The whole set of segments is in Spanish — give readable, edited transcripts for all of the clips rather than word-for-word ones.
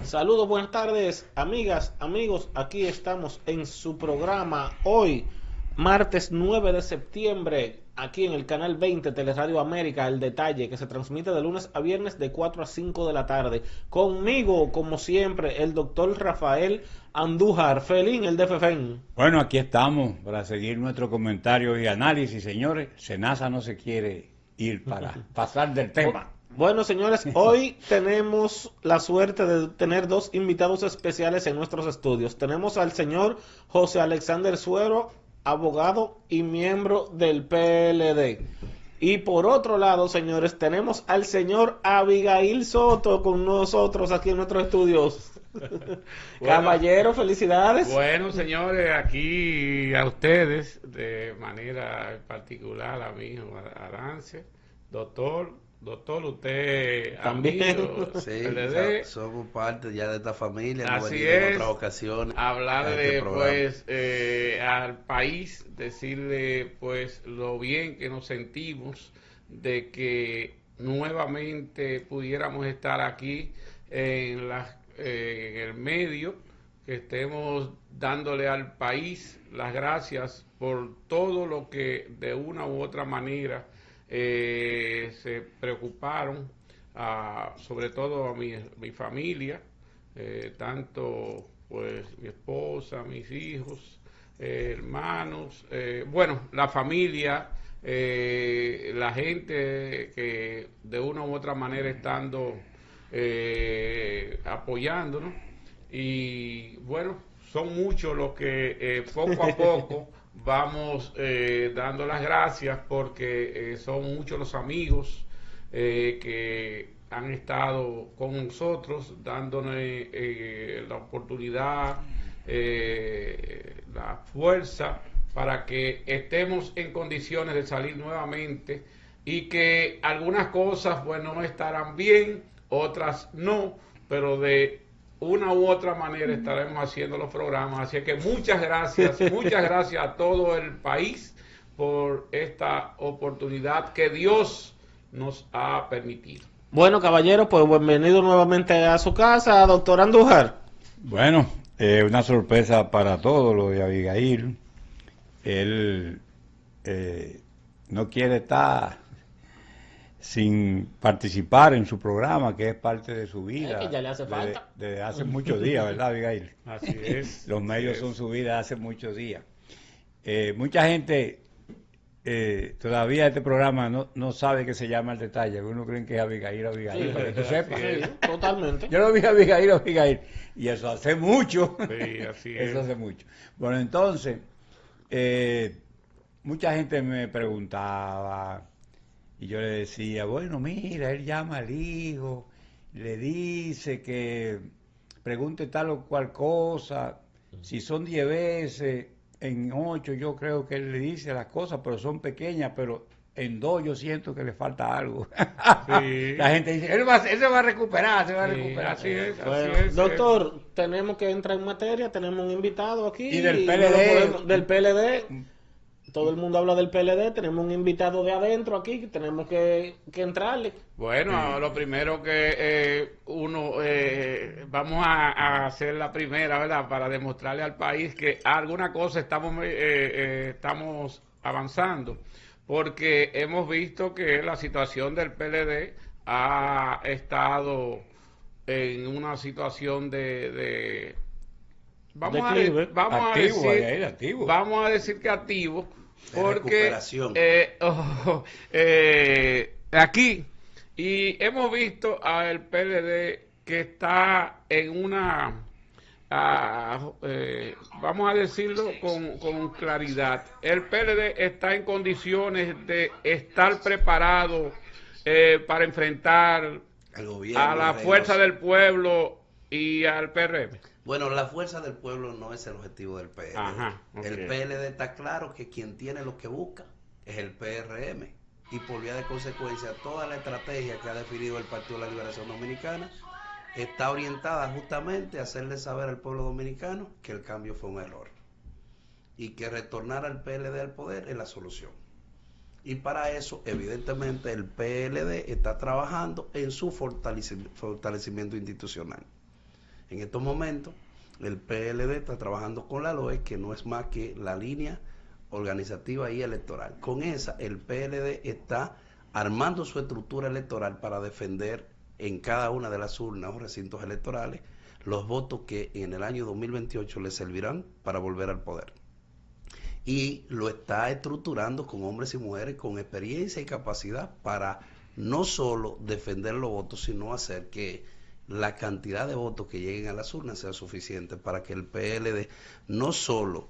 Saludos, buenas tardes, amigas, amigos. Aquí estamos en su programa hoy, martes 9 de septiembre, aquí en el canal 20 Teleradio América, El Detalle, que se transmite de lunes a viernes de 4 a 5 de la tarde. Conmigo, como siempre, el doctor Rafael Andújar, Felín, el de Fefen. Bueno, aquí estamos para seguir nuestro comentario y análisis, señores. Senasa no se quiere ir para pasar del tema. Bueno, señores, hoy tenemos la suerte de tener dos invitados especiales en nuestros estudios. Tenemos al señor José Alexander Suero, abogado y miembro del PLD. Y por otro lado, señores, tenemos al señor Abigail Soto con nosotros aquí en nuestros estudios. Bueno, caballero, felicidades. Bueno, señores, aquí a ustedes, de manera particular, a mi hijo Arance, doctor, usted también, amigo, sí, PLD, somos parte ya de esta familia, hemos así venido en es, otras ocasiones hablarle pues al país, decirle pues lo bien que nos sentimos de que nuevamente pudiéramos estar aquí en el medio, que estemos dándole al país las gracias por todo lo que de una u otra manera se preocuparon, sobre todo a mi familia, tanto pues mi esposa, mis hijos, hermanos, bueno, la familia, la gente que de una u otra manera estando apoyándonos. Y bueno, son muchos los que poco a poco vamos dando las gracias, porque son muchos los amigos que han estado con nosotros dándonos la oportunidad, la fuerza para que estemos en condiciones de salir nuevamente, y que algunas cosas bueno no estarán bien, otras no, pero de una u otra manera estaremos haciendo los programas. Así que muchas gracias a todo el país por esta oportunidad que Dios nos ha permitido. Bueno, caballero, pues bienvenido nuevamente a su casa, doctor Andújar. Bueno, una sorpresa para todos lo de Abigail. Él no quiere estar sin participar en su programa, que es parte de su vida. Es que ya le hace falta. Desde hace muchos días, ¿verdad, Abigail? Así es. Los medios son su vida hace muchos días. Mucha gente todavía este programa no sabe que se llama El Detalle. Uno cree que es Abigail, Sí, para que tú sepas. sí, totalmente. Yo lo vi Abigail. Y eso hace mucho. Sí, así es. Eso hace mucho. Bueno, entonces, mucha gente me preguntaba, y yo le decía, bueno, mira, él llama al hijo, le dice que pregunte tal o cual cosa, si son 10 veces, en 8 yo creo que él le dice las cosas, pero son pequeñas, pero en 2 yo siento que le falta algo. Sí. La gente dice, él se va a recuperar, se va a recuperar. Así es, Bueno, así es. doctor, tenemos que entrar en materia, tenemos un invitado aquí. Y del no PLD. lo podemos- del PLD. Todo el mundo habla del PLD, tenemos un invitado de adentro aquí, que tenemos que entrarle. Bueno, lo primero que vamos a hacer la primera, ¿verdad? Para demostrarle al país que alguna cosa estamos avanzando, porque hemos visto que la situación del PLD ha estado en una situación Declive. vamos a decir que activo, de porque recuperación. aquí, y hemos visto al PLD que está en una, vamos a decirlo con claridad, el PLD está en condiciones de estar preparado para enfrentar El gobierno, a la fuerza del pueblo y al PRM. Bueno, la fuerza del pueblo no es el objetivo del PLD. Ajá, ok. El PLD está claro que quien tiene lo que busca es el PRM. Y por vía de consecuencia, toda la estrategia que ha definido el Partido de la Liberación Dominicana está orientada justamente a hacerle saber al pueblo dominicano que el cambio fue un error. Y que retornar al PLD al poder es la solución. Y para eso, evidentemente, el PLD está trabajando en su fortalecimiento institucional. En estos momentos, el PLD está trabajando con la LOE, que no es más que la línea organizativa y electoral. Con esa, el PLD está armando su estructura electoral para defender en cada una de las urnas o recintos electorales los votos que en el año 2028 le servirán para volver al poder. Y lo está estructurando con hombres y mujeres con experiencia y capacidad para no solo defender los votos, sino hacer que la cantidad de votos que lleguen a las urnas sea suficiente para que el PLD no solo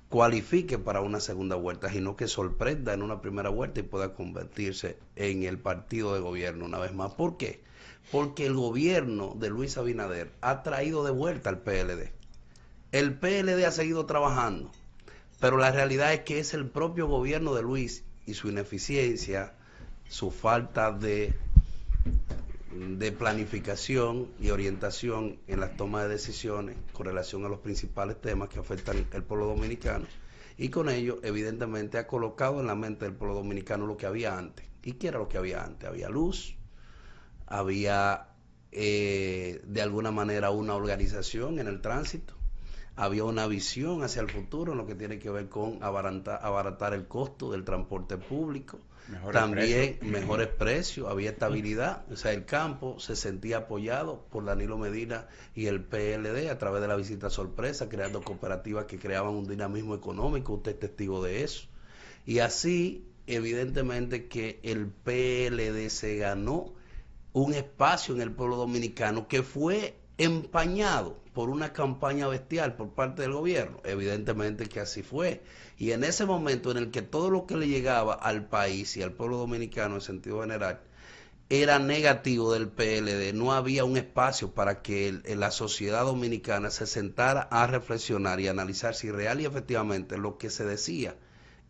cualifique para una segunda vuelta, sino que sorprenda en una primera vuelta y pueda convertirse en el partido de gobierno una vez más. ¿Por qué? Porque el gobierno de Luis Abinader ha traído de vuelta al PLD. El PLD ha seguido trabajando, pero la realidad es que es el propio gobierno de Luis y su ineficiencia, su falta de planificación y orientación en las tomas de decisiones con relación a los principales temas que afectan al pueblo dominicano, y con ello evidentemente ha colocado en la mente del pueblo dominicano lo que había antes. ¿Y qué era lo que había antes? Había luz, había de alguna manera una organización en el tránsito, había una visión hacia el futuro en lo que tiene que ver con abaratar el costo del transporte público, también mejores precios, había estabilidad, o sea, el campo se sentía apoyado por Danilo Medina y el PLD a través de la visita sorpresa, creando cooperativas que creaban un dinamismo económico, usted es testigo de eso. Y así, evidentemente que el PLD se ganó un espacio en el pueblo dominicano que fue empañado por una campaña bestial por parte del gobierno. Evidentemente que así fue. Y en ese momento en el que todo lo que le llegaba al país y al pueblo dominicano en sentido general era negativo del PLD, no había un espacio para que la sociedad dominicana se sentara a reflexionar y analizar si real y efectivamente lo que se decía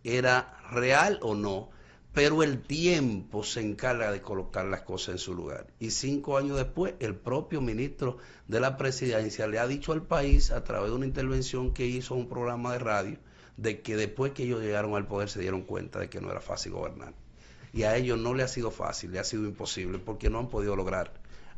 era real o no. Pero el tiempo se encarga de colocar las cosas en su lugar. Y 5 años después, el propio ministro de la presidencia le ha dicho al país, a través de una intervención que hizo en un programa de radio, de que después que ellos llegaron al poder se dieron cuenta de que no era fácil gobernar. Y a ellos no le ha sido fácil, le ha sido imposible, porque no han podido lograr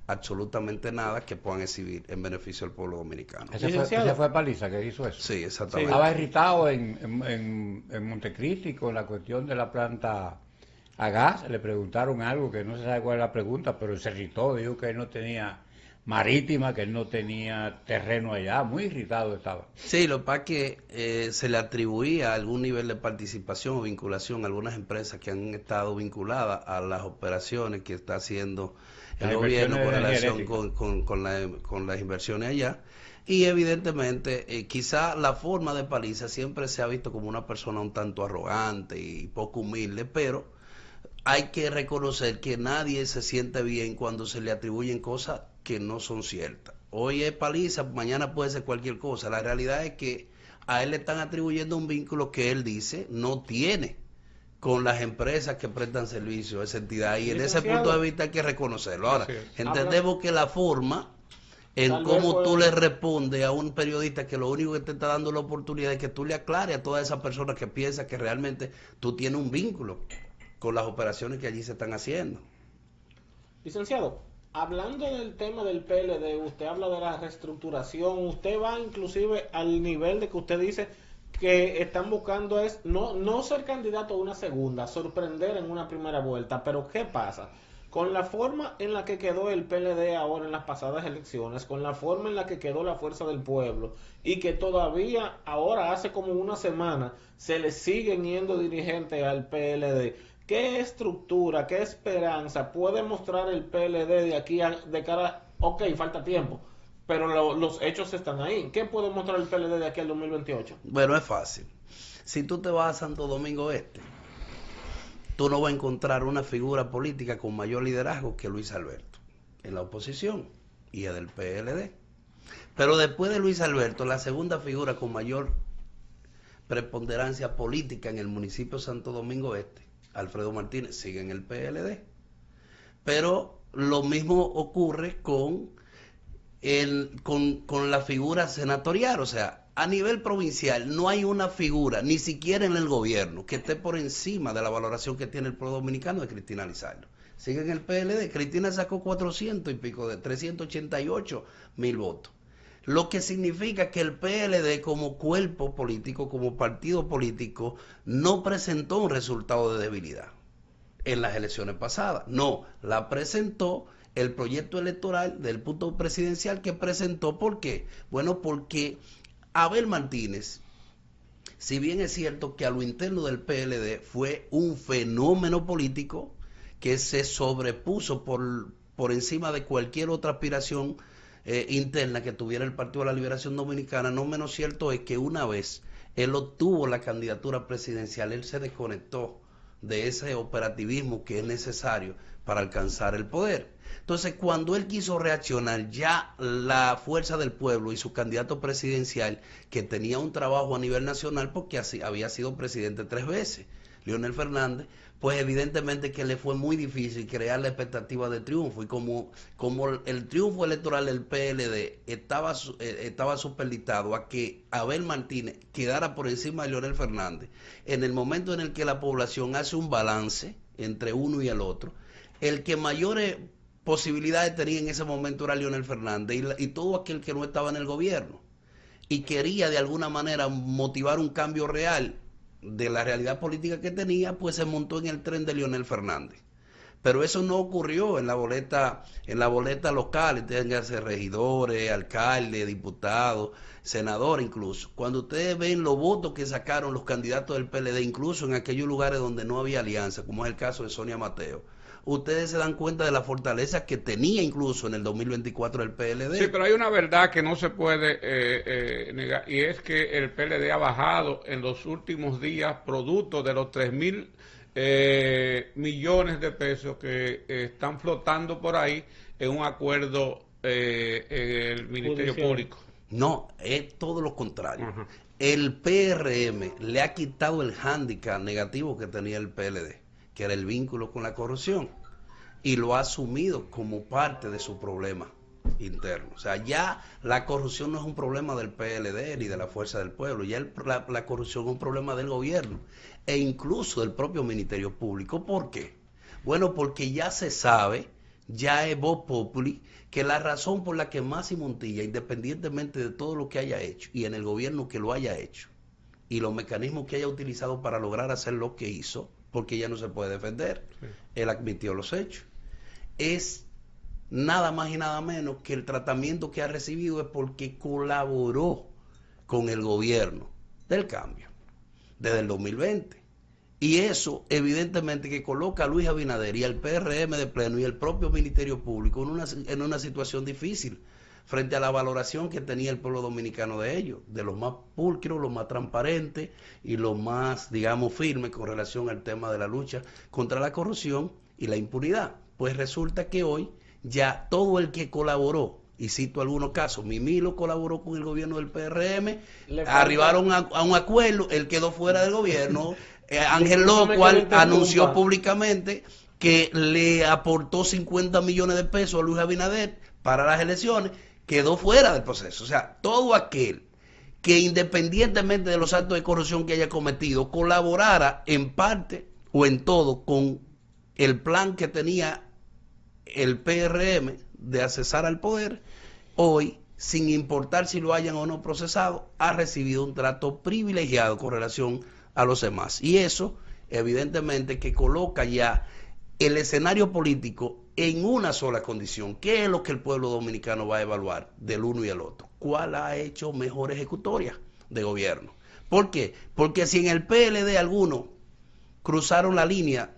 absolutamente nada que puedan exhibir en beneficio del pueblo dominicano. Ese fue Paliza que hizo eso. Sí, exactamente. Estaba irritado en Montecristi con la cuestión de la planta a gas. Le preguntaron algo que no se sabe cuál es la pregunta, pero se irritó, dijo que él no tenía marítima, que él no tenía terreno allá, muy irritado estaba. Sí, lo que pasa es que se le atribuía algún nivel de participación o vinculación a algunas empresas que han estado vinculadas a las operaciones que está haciendo el gobierno con relación con las inversiones allá. Y evidentemente quizá la forma de Paliza siempre se ha visto como una persona un tanto arrogante y poco humilde, pero hay que reconocer que nadie se siente bien cuando se le atribuyen cosas que no son ciertas. Hoy es Paliza, mañana puede ser cualquier cosa. La realidad es que a él le están atribuyendo un vínculo que él dice no tiene con las empresas que prestan servicio a esa entidad, y en ese punto de vista hay que reconocerlo. Ahora, entendemos que la forma en cómo tú le respondes a un periodista que lo único que te está dando la oportunidad es que tú le aclares a todas esas personas que piensan que realmente tú tienes un vínculo con las operaciones que allí se están haciendo. Licenciado, hablando del tema del PLD, usted habla de la reestructuración, usted va inclusive al nivel de que usted dice que están buscando es no ser candidato a una segunda, sorprender en una primera vuelta. Pero ¿qué pasa? Con la forma en la que quedó el PLD ahora en las pasadas elecciones, con la forma en la que quedó la Fuerza del Pueblo, y que todavía ahora hace como una semana se le siguen yendo dirigentes al PLD, ¿qué estructura, qué esperanza puede mostrar el PLD de aquí de cara? Ok, falta tiempo, pero los hechos están ahí. ¿Qué puede mostrar el PLD de aquí al 2028? Bueno, es fácil. Si tú te vas a Santo Domingo Este, tú no vas a encontrar una figura política con mayor liderazgo que Luis Alberto en la oposición, y es del PLD. Pero después de Luis Alberto, la segunda figura con mayor preponderancia política en el municipio de Santo Domingo Este, Alfredo Martínez, sigue en el PLD. Pero lo mismo ocurre con la figura senatorial. O sea, a nivel provincial no hay una figura, ni siquiera en el gobierno, que esté por encima de la valoración que tiene el pueblo dominicano de Cristina Lizardo. sigue en el PLD. Cristina sacó 400 y pico, de 388.000 votos. Lo que significa que el PLD como cuerpo político, como partido político, no presentó un resultado de debilidad en las elecciones pasadas. No, la presentó el proyecto electoral del punto presidencial que presentó. ¿Por qué? Bueno, porque Abel Martínez, si bien es cierto que a lo interno del PLD fue un fenómeno político que se sobrepuso por encima de cualquier otra aspiración interna que tuviera el Partido de la Liberación Dominicana, no menos cierto es que una vez él obtuvo la candidatura presidencial, él se desconectó de ese operativismo que es necesario para alcanzar el poder. Entonces, cuando él quiso reaccionar, ya la fuerza del pueblo y su candidato presidencial, que tenía un trabajo a nivel nacional porque así había sido presidente 3 veces, Leonel Fernández, pues evidentemente que le fue muy difícil crear la expectativa de triunfo. Y como el triunfo electoral del PLD estaba supeditado a que Abel Martínez quedara por encima de Leonel Fernández, en el momento en el que la población hace un balance entre uno y el otro, el que mayores posibilidades tenía en ese momento era Leonel Fernández y todo aquel que no estaba en el gobierno y quería de alguna manera motivar un cambio real de la realidad política que tenía, pues se montó en el tren de Leonel Fernández. Pero eso no ocurrió en la boleta local, ténganse regidores, alcaldes, diputados, senadores incluso. Cuando ustedes ven los votos que sacaron los candidatos del PLD, incluso en aquellos lugares donde no había alianza, como es el caso de Sonia Mateo, ustedes se dan cuenta de la fortaleza que tenía incluso en el 2024 el PLD. Sí, pero hay una verdad que no se puede negar, y es que el PLD ha bajado en los últimos días producto de los 3.000 millones de pesos que están flotando por ahí en un acuerdo en el Ministerio Público. No, es todo lo contrario. El PRM le ha quitado el hándicap negativo que tenía el PLD, que era el vínculo con la corrupción, y lo ha asumido como parte de su problema interno. O sea, ya la corrupción no es un problema del PLD ni de la Fuerza del Pueblo, ya la corrupción es un problema del gobierno e incluso del propio Ministerio Público. ¿Por qué? Bueno, porque ya se sabe, ya es vox populi, que la razón por la que Maxi Montilla, independientemente de todo lo que haya hecho y en el gobierno que lo haya hecho y los mecanismos que haya utilizado para lograr hacer lo que hizo, porque ya no se puede defender, sí, él admitió los hechos, es nada más y nada menos que el tratamiento que ha recibido es porque colaboró con el gobierno del cambio desde el 2020. Y eso evidentemente que coloca a Luis Abinader y al PRM de pleno y el propio Ministerio Público en una situación difícil frente a la valoración que tenía el pueblo dominicano de ellos, de los más pulcros, los más transparentes y los más, digamos, firmes con relación al tema de la lucha contra la corrupción y la impunidad. Pues resulta que hoy ya todo el que colaboró, y cito algunos casos, Mimilo colaboró con el gobierno del PRM, arribaron a un acuerdo, él quedó fuera del gobierno, Ángel Locual anunció públicamente que le aportó 50 millones de pesos a Luis Abinader para las elecciones, quedó fuera del proceso. O sea, todo aquel que independientemente de los actos de corrupción que haya cometido, colaborara en parte o en todo con el plan que tenía el PRM de accesar al poder, hoy, sin importar si lo hayan o no procesado, ha recibido un trato privilegiado con relación a los demás. Y eso, evidentemente, que coloca ya el escenario político en una sola condición. ¿Qué es lo que el pueblo dominicano va a evaluar del uno y el otro? ¿Cuál ha hecho mejor ejecutoria de gobierno? ¿Por qué? Porque si en el PLD algunos cruzaron la línea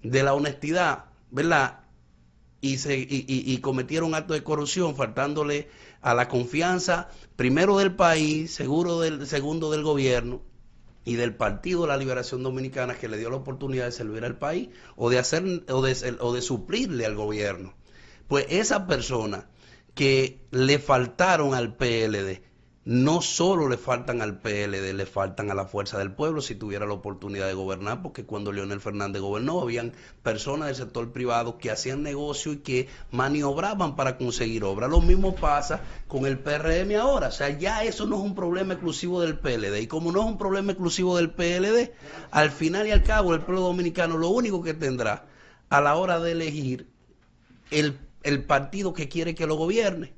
de la honestidad, ¿verdad?, y cometieron actos de corrupción, faltándole a la confianza, primero del país, segundo del gobierno, y del Partido de la Liberación Dominicana, que le dio la oportunidad de servir al país o de suplirle al gobierno. Pues esas personas que le faltaron al PLD, no solo le faltan al PLD, le faltan a la Fuerza del Pueblo si tuviera la oportunidad de gobernar, porque cuando Leonel Fernández gobernó, habían personas del sector privado que hacían negocio y que maniobraban para conseguir obras. Lo mismo pasa con el PRM ahora. O sea, ya eso no es un problema exclusivo del PLD. Y como no es un problema exclusivo del PLD, al final y al cabo el pueblo dominicano lo único que tendrá a la hora de elegir el partido que quiere que lo gobierne,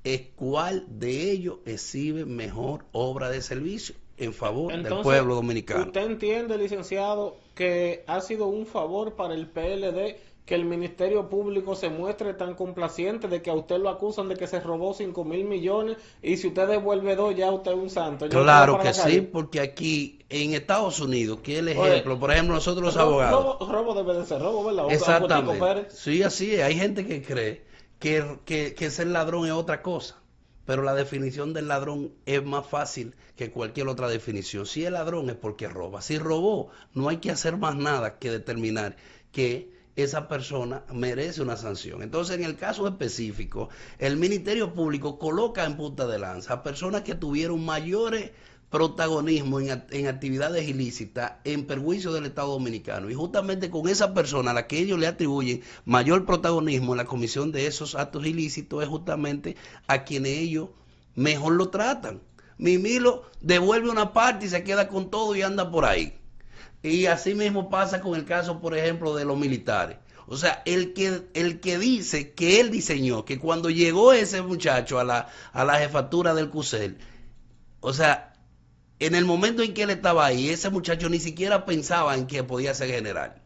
es cuál de ellos exhibe mejor obra de servicio en favor del pueblo dominicano. ¿Usted entiende, licenciado, que ha sido un favor para el PLD que el Ministerio Público se muestre tan complaciente de que a usted lo acusan de que se robó 5.000 millones y si usted devuelve 2 ya usted es un santo? Claro que sí, porque aquí en Estados Unidos, que es el ejemplo, por ejemplo, nosotros los abogados... Robo debe de ser robo, ¿verdad? Exactamente. Sí, así es. Hay gente que cree que ser ladrón es otra cosa, pero la definición del ladrón es más fácil que cualquier otra definición. Si es ladrón es porque roba. Si robó, no hay que hacer más nada que determinar que esa persona merece una sanción. Entonces, en el caso específico, el Ministerio Público coloca en punta de lanza a personas que tuvieron mayores protagonismo en actividades ilícitas en perjuicio del Estado Dominicano, y justamente con esa persona a la que ellos le atribuyen mayor protagonismo en la comisión de esos actos ilícitos es justamente a quienes ellos mejor lo tratan. Mimilo devuelve una parte y se queda con todo y anda por ahí. Y así mismo pasa con el caso, por ejemplo, de los militares. O sea, el que dice que él diseñó, que cuando llegó ese muchacho a la jefatura del CUSEL, o sea, en el momento en que él estaba ahí, ese muchacho ni siquiera pensaba en que podía ser general.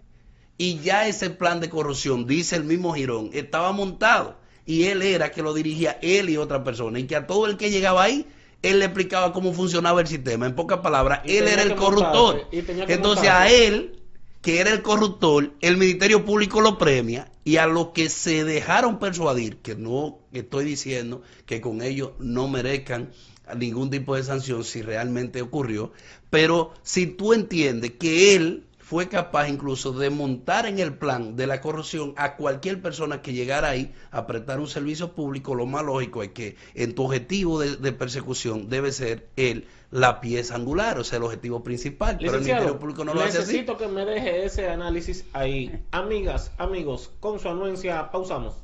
Y ya ese plan de corrupción, dice el mismo Girón, estaba montado. Y él era que lo dirigía, él y otra persona. Y que a todo el que llegaba ahí, él le explicaba cómo funcionaba el sistema. En pocas palabras, él era el corruptor. Entonces a él, que era el corruptor, el Ministerio Público lo premia, y a los que se dejaron persuadir, que no estoy diciendo que con ellos no merezcan ningún tipo de sanción si realmente ocurrió, pero si tú entiendes que él fue capaz incluso de montar en el plan de la corrupción a cualquier persona que llegara ahí a prestar un servicio público, lo más lógico es que en tu objetivo de persecución debe ser él la pieza angular, o sea, el objetivo principal. Pero el Ministerio Público no lo hace así. Necesito que me deje ese análisis ahí. Amigas, amigos, con su anuencia, pausamos.